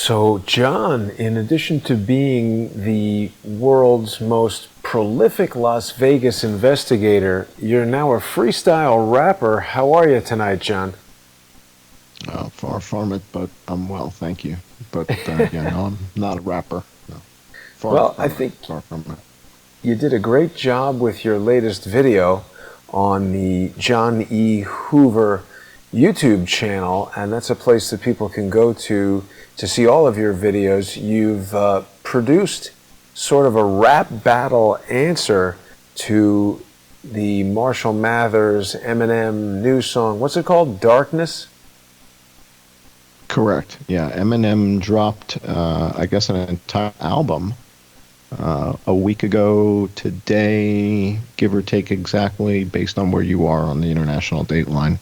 So, John, in addition to being the world's most prolific Las Vegas investigator, you're now a freestyle rapper. How are you tonight, John? Far from it, but I'm well, thank you. But yeah, no, I'm not a rapper. No. Far Well, I from it. think Far from it. you did a great job with your latest video on the John E. Hoover YouTube channel, and that's a place that people can go to see all of your videos. You've produced sort of a rap battle answer to the Marshall Mathers Eminem new song. What's it called? Darkness? Correct. Yeah, Eminem dropped, I guess, an entire album a week ago today, give or take exactly, based on where you are on the international date line.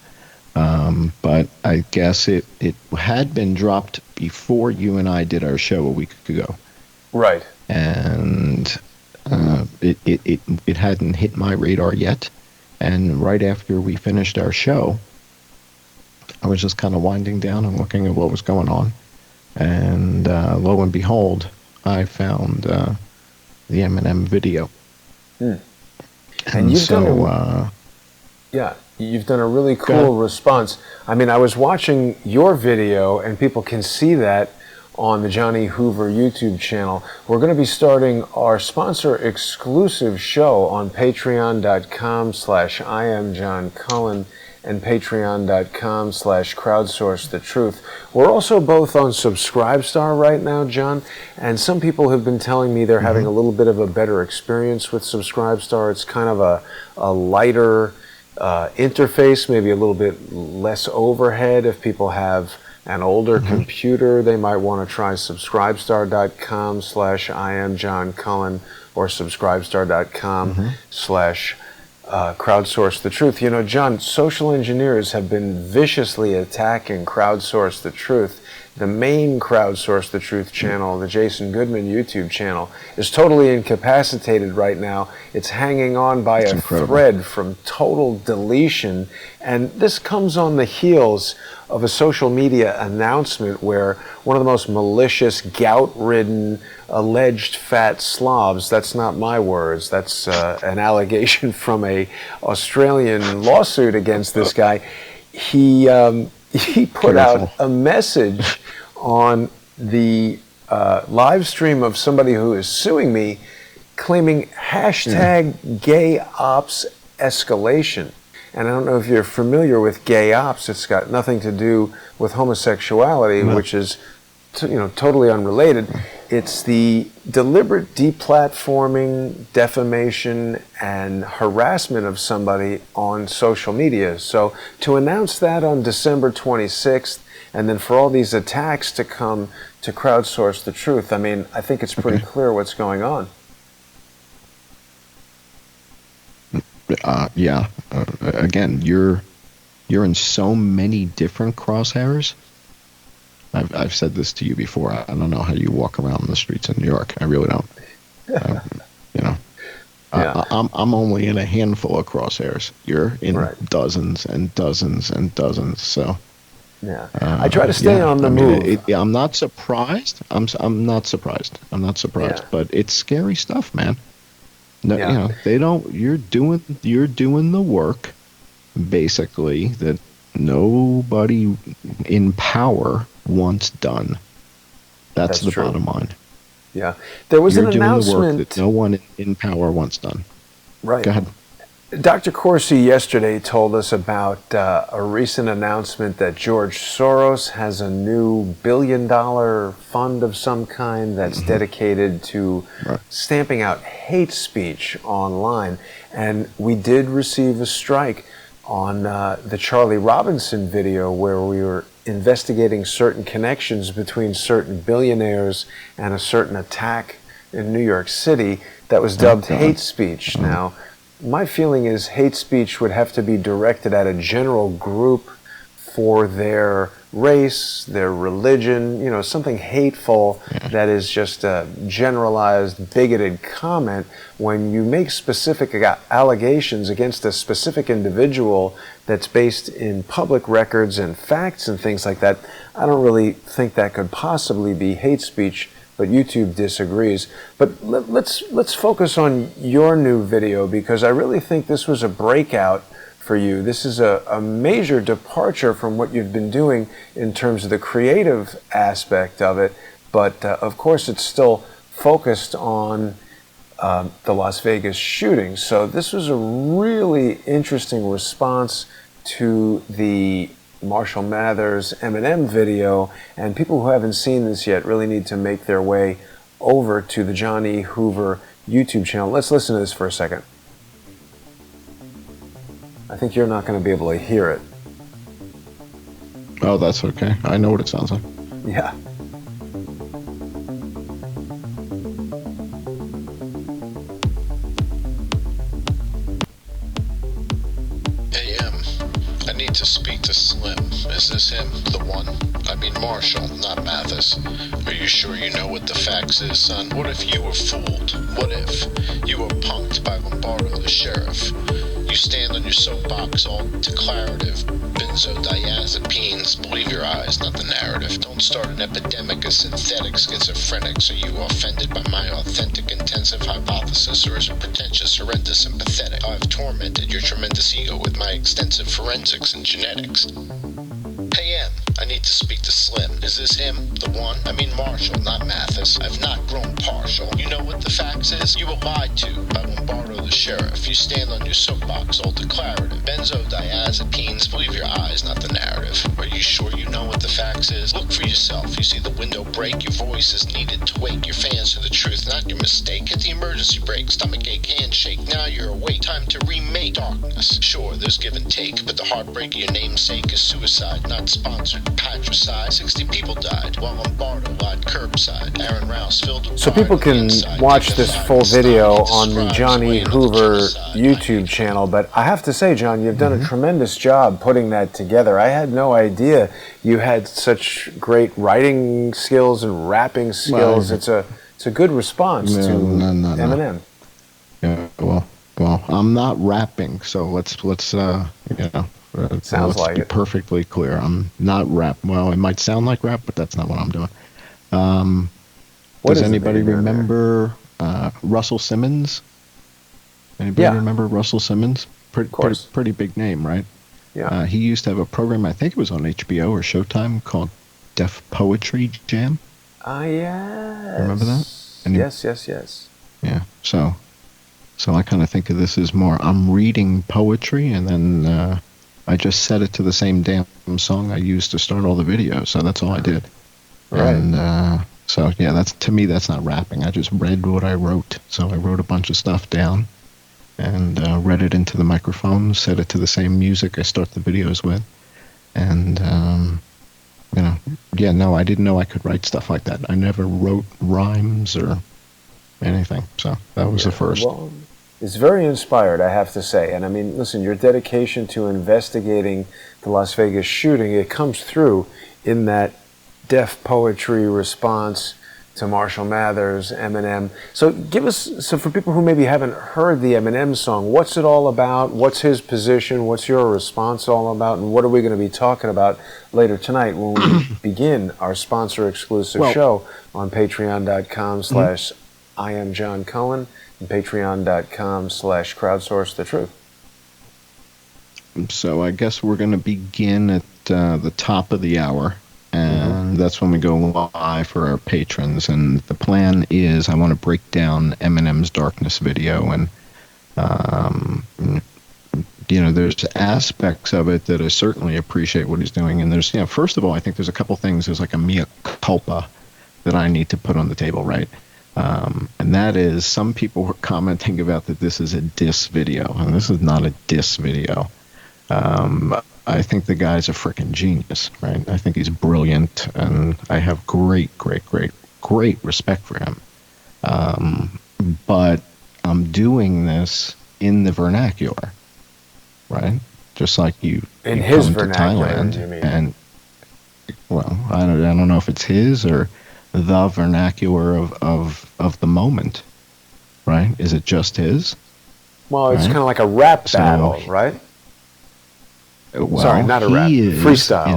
But I guess it had been dropped before you and I did our show a week ago. Right. And it hadn't hit my radar yet. And right after we finished our show, I was just kind of winding down and looking at what was going on. And lo and behold, I found the Eminem video. Hmm. And you've so, done yeah, you've done a really cool response. I mean, I was watching your video, and people can see that on the Johnny Hoover YouTube channel. We're going to be starting our sponsor exclusive show on patreon.com/IamJohnCullen and patreon.com/crowdsourcethetruth. We're also both on Subscribestar right now, John, and some people have been telling me they're having a little bit of a better experience with Subscribestar. It's kind of a lighter interface, maybe a little bit less overhead. If people have an older computer, they might want to try subscribestar.com/IamJohnCullen or subscribestar.com/crowdsource the truth. You know, John, social engineers have been viciously attacking Crowdsource the Truth. The main Crowdsource the Truth channel, the Jason Goodman YouTube channel, is totally incapacitated right now. It's hanging on by a thread from total deletion. And this comes on the heels of a social media announcement where one of the most malicious, gout-ridden, alleged fat slobs, that's not my words, that's an allegation from a Australian lawsuit against this guy, he put out a message on the live stream of somebody who is suing me, claiming hashtag gay ops escalation. And I don't know if you're familiar with gay ops. It's got nothing to do with homosexuality, which is totally unrelated. It's the deliberate deplatforming, defamation, and harassment of somebody on social media. So to announce that on December 26th, and then for all these attacks to come to Crowdsource the Truth, I mean, I think it's pretty clear what's going on. Yeah. Again, you're in so many different crosshairs. I've said this to you before. I don't know how you walk around in the streets of New York. I really don't. I'm only in a handful of crosshairs. You're in dozens and dozens and dozens. So yeah, I try to stay on the move. I'm not surprised. I'm not surprised. I'm not surprised. Yeah. But it's scary stuff, man. No, they don't. You're doing the work, basically, that nobody in power wants done. That's the true. bottom line. Yeah, there was an announcement. You're doing the work that no one in power wants done. Right. Go ahead. Dr. Corsi yesterday told us about a recent announcement that George Soros has a new billion-dollar fund of some kind that's dedicated to stamping out hate speech online. And we did receive a strike on the Charlie Robinson video where we were investigating certain connections between certain billionaires and a certain attack in New York City that was dubbed hate speech. Now, my feeling is hate speech would have to be directed at a general group for their race, their religion, something hateful that is just a generalized, bigoted comment. When you make specific allegations against a specific individual that's based in public records and facts and things like that, I don't really think that could possibly be hate speech, but YouTube disagrees. But let's focus on your new video, because I really think this was a breakout for you. This is a major departure from what you've been doing in terms of the creative aspect of it, but of course it's still focused on the Las Vegas shooting. So this was a really interesting response to the Marshall Mathers Eminem video, and people who haven't seen this yet really need to make their way over to the John E. Hoover YouTube channel. Let's listen to this for a second. I think you're not going to be able to hear it. Oh, that's okay. I know what it sounds like. Yeah. I need to speak to Slim. Is this him? The one? I mean Marshall, not Mathis. Are you sure you know what the facts is, son? What if you were fooled? What if you were punked by Lombardo, the sheriff? You stand on your soapbox all declarative. Benzodiazepines, believe your eyes, not the narrative. Don't start an epidemic of synthetic schizophrenics. Are you offended by my authentic intensive hypothesis, or is it pretentious, horrendous, and pathetic? I've tormented your tremendous ego with my extensive forensics and genetics. Hey, M, I need to speak to Slim. Is this him? The one? I mean Marshall, not Mathis. I've not grown partial. You know what the facts is? You were lied to by Lombardo the sheriff. You stand on your soapbox all declarative. Benzodiazepines, believe your eyes, not the narrative. Are you sure you know what the facts is? Look for yourself. You see the window break. Your voice is needed to wake your fans to the truth, not your mistake. Hit the emergency brake. Stomachache, handshake. Now you're awake. Time to remake darkness. Sure, there's give and take, but the heartbreak of your namesake is suicide, not sponsored patricide. 60 people died while Lombardo lied curbside. Aaron Rouse filled with So people can watch this full video on the John E. Hoover YouTube channel, but I have to say, John, you've done a tremendous job putting that together. I had no idea you had such great writing skills and rapping skills. It's a good response to Eminem. Yeah, well, I'm not rapping, so let's Sounds like be it. perfectly clear. I'm not rap. Well, it might sound like rap, but that's not what I'm doing. Does anybody remember Russell Simmons? Anybody remember Russell Simmons? Pretty big name, right? Yeah. He used to have a program, I think it was on HBO or Showtime, called Def Poetry Jam. Yes. Remember that? Yes. Yeah. So I kind of think of this as more, I'm reading poetry, and then I just set it to the same damn song I used to start all the videos. So that's all I did. Right. And so yeah, to me that's not rapping. I just read what I wrote. So I wrote a bunch of stuff down and read it into the microphone, set it to the same music I start the videos with, and I didn't know I could write stuff like that. I never wrote rhymes or anything. So that was the first. Well, it's very inspired, I have to say. And I mean, listen, your dedication to investigating the Las Vegas shooting, it comes through in that Def Poetry response to Marshall Mathers, Eminem. So for people who maybe haven't heard the Eminem song, what's it all about? What's his position? What's your response all about? And what are we going to be talking about later tonight when we begin our sponsor exclusive show on patreon.com/I am John Cullen and patreon.com/crowdsourcethetruth. So I guess we're going to begin at the top of the hour. And that's when we go live for our patrons. And the plan is I want to break down Eminem's Darkness video. And, there's aspects of it that I certainly appreciate what he's doing. And there's, first of all, I think there's a couple things. There's like a mea culpa that I need to put on the table, right? And that is, some people were commenting about that this is a diss video. And this is not a diss video. I think the guy's a freaking genius, right? I think he's brilliant, and I have great respect for him. But I'm doing this in the vernacular, right? Just like you In his come to vernacular, Thailand, you mean? and well, I don't know if it's his or the vernacular of the moment, right? Is it just his? Well, it's Right? kind of like a rap So, battle, right? well, Sorry, not a rap. he is in Freestyle.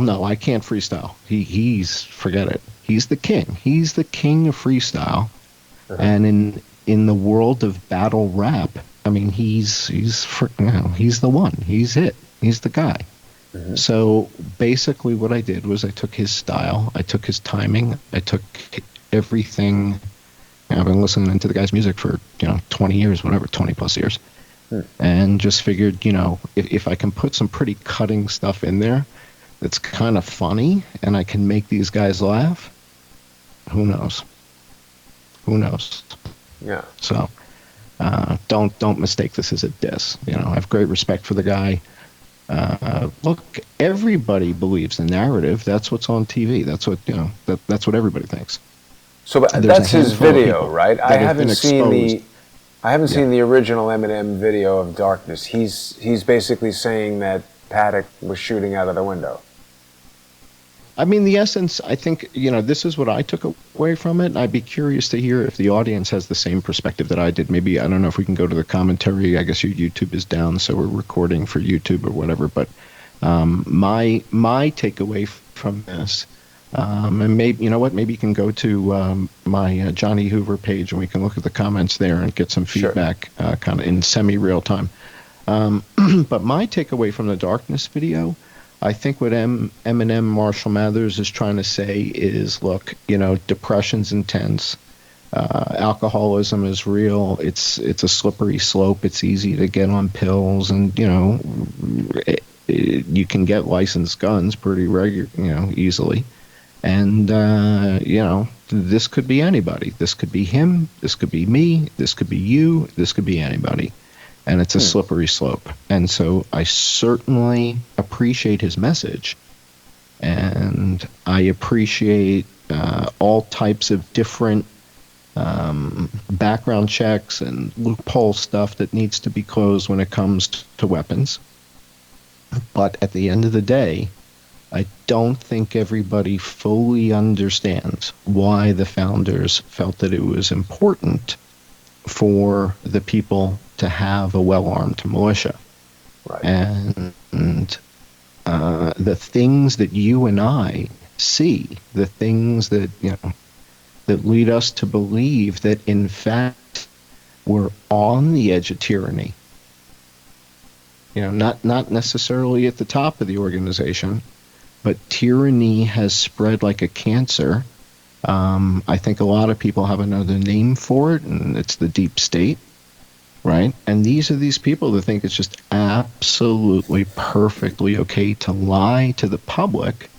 no, I can't freestyle. He's forget it. He's the king. He's the king of freestyle. Uh-huh. And in the world of battle rap, I mean, he's the one. He's it. He's the guy. Mhm. So basically, what I did was I took his style, I took his timing, I took everything. I've been listening to the guy's music for 20 years, whatever, 20 plus years, and just figured, if I can put some pretty cutting stuff in there that's kind of funny, and I can make these guys laugh, who knows? Who knows? Yeah. So don't mistake this as a diss. I have great respect for the guy. Look, everybody believes the narrative. That's what's on TV. That's what that's what everybody thinks. So but There's that's a his handful of video, people right? that have been exposed. I haven't Yeah. seen the original Eminem video of Darkness. He's basically saying that Paddock was shooting out of the window. I mean, the essence, I think, this is what I took away from it. I'd be curious to hear if the audience has the same perspective that I did. Maybe, I don't know if we can go to the commentary. I guess your YouTube is down, so we're recording for YouTube or whatever. But my takeaway from this, and maybe, maybe you can go to my Johnny Hoover page and we can look at the comments there and get some Sure. feedback kind of in semi-real time. But my takeaway from the Darkness video, I think what Eminem Marshall Mathers is trying to say is, look, depression's intense. Alcoholism is real. It's a slippery slope. It's easy to get on pills, and you can get licensed guns pretty easily. And this could be anybody. This could be him. This could be me. This could be you. This could be anybody. And it's a slippery slope. And so I certainly appreciate his message. And I appreciate all types of different background checks and loophole stuff that needs to be closed when it comes to weapons. But at the end of the day, I don't think everybody fully understands why the founders felt that it was important for the people to have a well-armed militia. Right. And the things that you and I see, the things that that lead us to believe that in fact we're on the edge of tyranny. Not necessarily at the top of the organization, but tyranny has spread like a cancer. I think a lot of people have another name for it, and it's the deep state, right? And these are these people that think it's just absolutely perfectly okay to lie to the public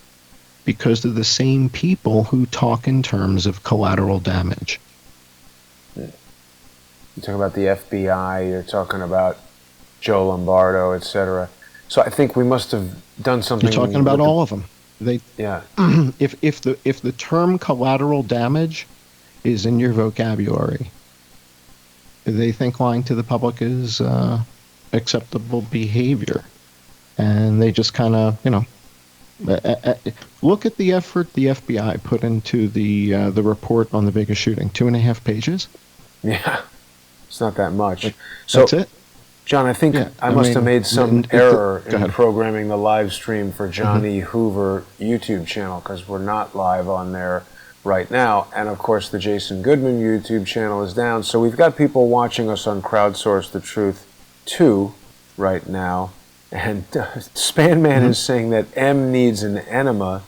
because they're the same people who talk in terms of collateral damage. You're talking about the FBI, you're talking about Joe Lombardo, etc. So I think we must have done something. You're talking about all of them. Yeah. If the term collateral damage is in your vocabulary, they think lying to the public is acceptable behavior, and they just kind of look at the effort the FBI put into the report on the Vegas shooting. 2.5 pages. Yeah. It's not that much. That's it. John, I think I must have made some error in programming the live stream for Johnny Hoover YouTube channel, because we're not live on there right now. And of course, the Jason Goodman YouTube channel is down. So we've got people watching us on Crowdsource the Truth 2 right now. And Spanman is saying that M needs an enema.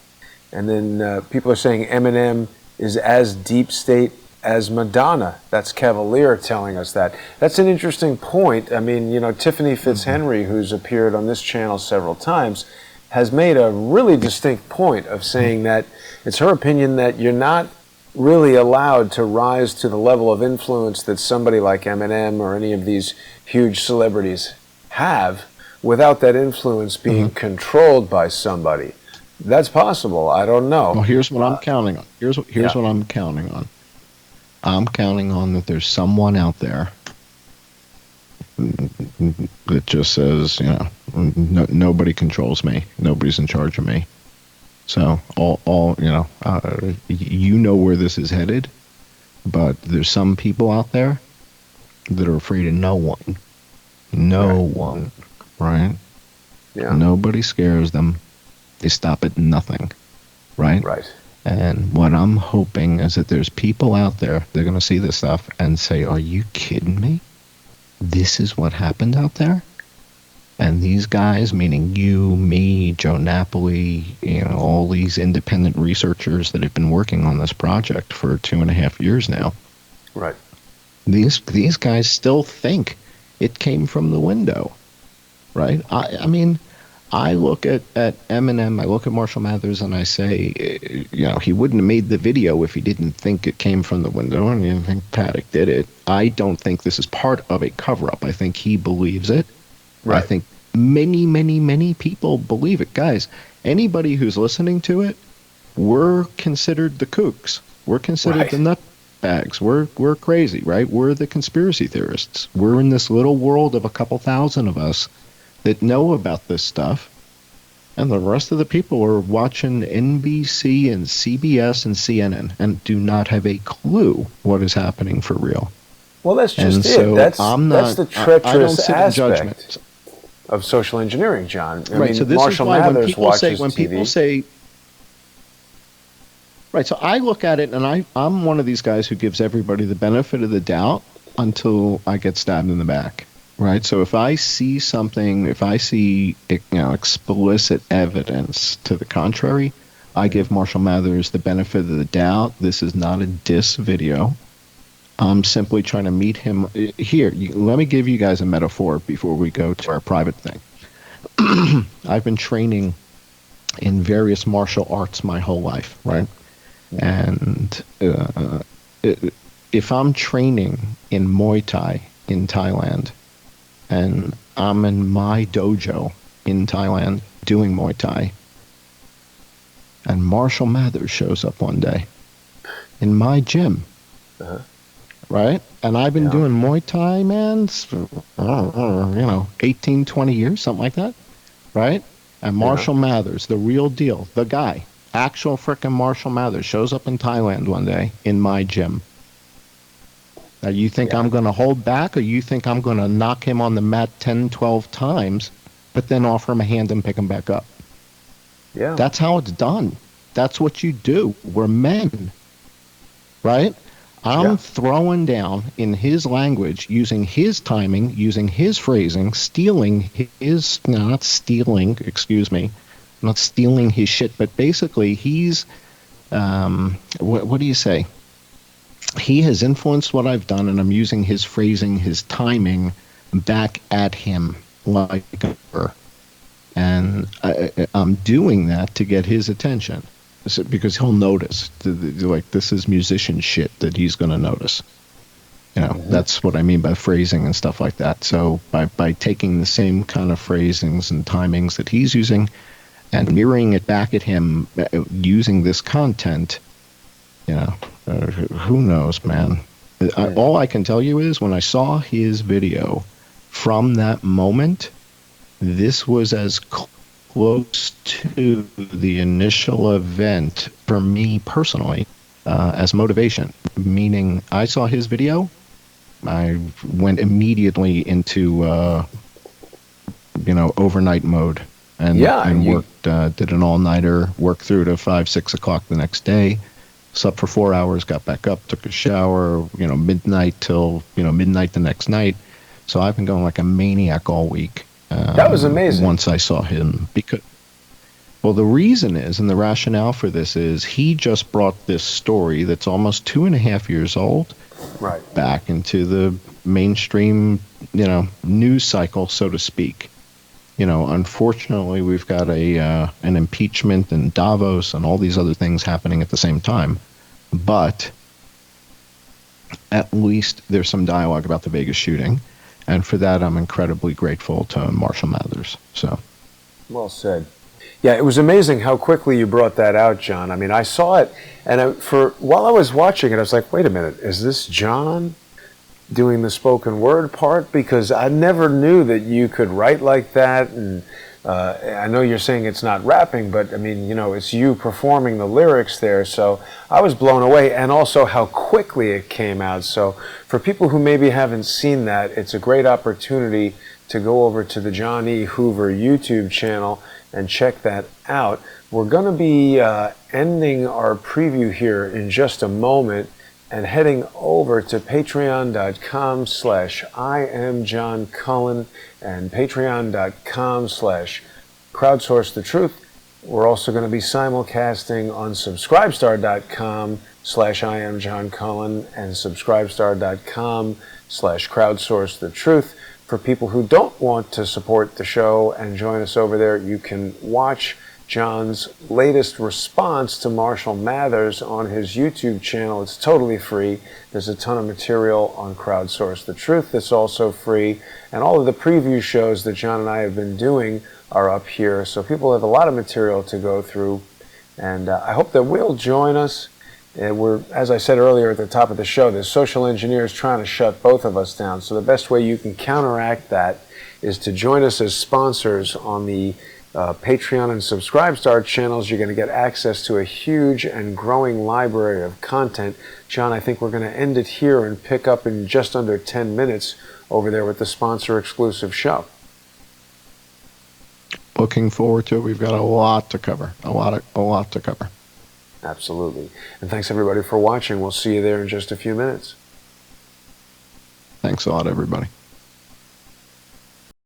And then people are saying Eminem is as deep state as Madonna. That's Cavalier telling us that. That's an interesting point. I mean, Tiffany Fitzhenry, who's appeared on this channel several times, has made a really distinct point of saying that it's her opinion that you're not really allowed to rise to the level of influence that somebody like Eminem or any of these huge celebrities have without that influence being controlled by somebody. That's possible. I don't know. Well, here's what I'm counting on. Here's what I'm counting on. I'm counting on that there's someone out there that just says, Nobody controls me. Nobody's in charge of me. So you know where this is headed, but there's some people out there that are afraid of no one. No one, right? Yeah. Nobody scares them. They stop at nothing, right? Right. And what I'm hoping is that there's people out there, they're going to see this stuff and say, are you kidding me? This is what happened out there? And these guys, meaning you, me, Joe Napoli, all these independent researchers that have been working on this project for 2.5 years now. Right. These guys still think it came from the window, right? I mean, I look at Eminem, I look at Marshall Mathers, and I say, he wouldn't have made the video if he didn't think it came from the window, and I think Paddock did it. I don't think this is part of a cover-up. I think he believes it. Right. I think many, many, many people believe it. Guys, anybody who's listening to it, we're considered the kooks. We're considered the nutbags. We're crazy, right? We're the conspiracy theorists. We're in this little world of a couple thousand of us that know about this stuff, and the rest of the people are watching NBC and CBS and CNN and do not have a clue what is happening for real. Well, that's just so it. That's the treacherous aspect of social engineering, John. I right. mean, So this Marshall is why Mathers when people say, right. So I look at it, and I'm one of these guys who gives everybody the benefit of the doubt until I get stabbed in the back. Right. So if I see something, if I see explicit evidence to the contrary, I give Marshall Mathers the benefit of the doubt. This is not a diss video. I'm simply trying to meet him here. Let me give you guys a metaphor before we go to our private thing. I've been training in various martial arts my whole life, right? And if I'm training in Muay Thai in Thailand, and I'm in my dojo in Thailand doing Muay Thai, and Marshall Mathers shows up one day in my gym, right? And I've been doing Muay Thai, man, for, 18, 20 years, something like that, right? And Marshall Mathers, the real deal, the guy, actual frickin' Marshall Mathers, shows up in Thailand one day in my gym. Now, you think I'm going to hold back, or you think I'm going to knock him on the mat 10, 12 times, but then offer him a hand and pick him back up? Yeah. That's how it's done. That's what you do. We're men, right? I'm throwing down in his language, using his timing, using his phrasing, stealing his, not stealing, excuse me, not stealing his shit, but basically he's, what do you say? He has influenced what I've done, and I'm using his phrasing, his timing, back at him like her. And I'm doing that to get his attention, because he'll notice. Like, this is musician shit that he's going to notice. That's what I mean by phrasing and stuff like that. So by taking the same kind of phrasings and timings that he's using and mirroring it back at him using this content, who knows, man? All I can tell you is when I saw his video, from that moment, this was as close to the initial event for me personally as motivation. Meaning, I saw his video, I went immediately into overnight mode and worked, did an all-nighter, worked through to 5, 6 o'clock the next day. Slept for 4 hours, got back up, took a shower, midnight till, midnight the next night. So I've been going like a maniac all week. That was amazing. Once I saw him. Well, the reason is, and the rationale for this is, he just brought this story that's almost 2.5 years old back into the mainstream, news cycle, so to speak. Unfortunately, we've got an impeachment and Davos and all these other things happening at the same time. But at least there's some dialogue about the Vegas shooting. And for that, I'm incredibly grateful to Marshall Mathers. So, well said. Yeah, it was amazing how quickly you brought that out, John. I mean, I saw it, and while I was watching it, I was like, wait a minute, is this John? doing the spoken word part, because I never knew that you could write like that. And I know you're saying it's not rapping, but I mean, it's you performing the lyrics there. So I was blown away, and also how quickly it came out. So for people who maybe haven't seen that, it's a great opportunity to go over to the John E. Hoover YouTube channel and check that out. We're going to be ending our preview here in just a moment and heading over to patreon.com/IamJohnCullen and patreon.com/crowdsourcethetruth. We're also going to be simulcasting on subscribestar.com/IamJohnCullen and subscribestar.com/crowdsourcethetruth. For people who don't want to support the show and join us over there, you can watch John's latest response to Marshall Mathers on his YouTube channel. It's totally free. There's a ton of material on Crowdsource the Truth that's also free. And all of the preview shows that John and I have been doing are up here. So people have a lot of material to go through. And I hope that will join us. We're, as I said earlier at the top of the show, the social engineers trying to shut both of us down. So the best way you can counteract that is to join us as sponsors on the Patreon and Subscribestar channels. You're going to get access to a huge and growing library of content. John, I think we're going to end it here and pick up in just under 10 minutes over there with the sponsor exclusive show. Looking forward to it. We've got a lot to cover. A lot to cover. Absolutely. And thanks everybody for watching. We'll see you there in just a few minutes. Thanks a lot, everybody.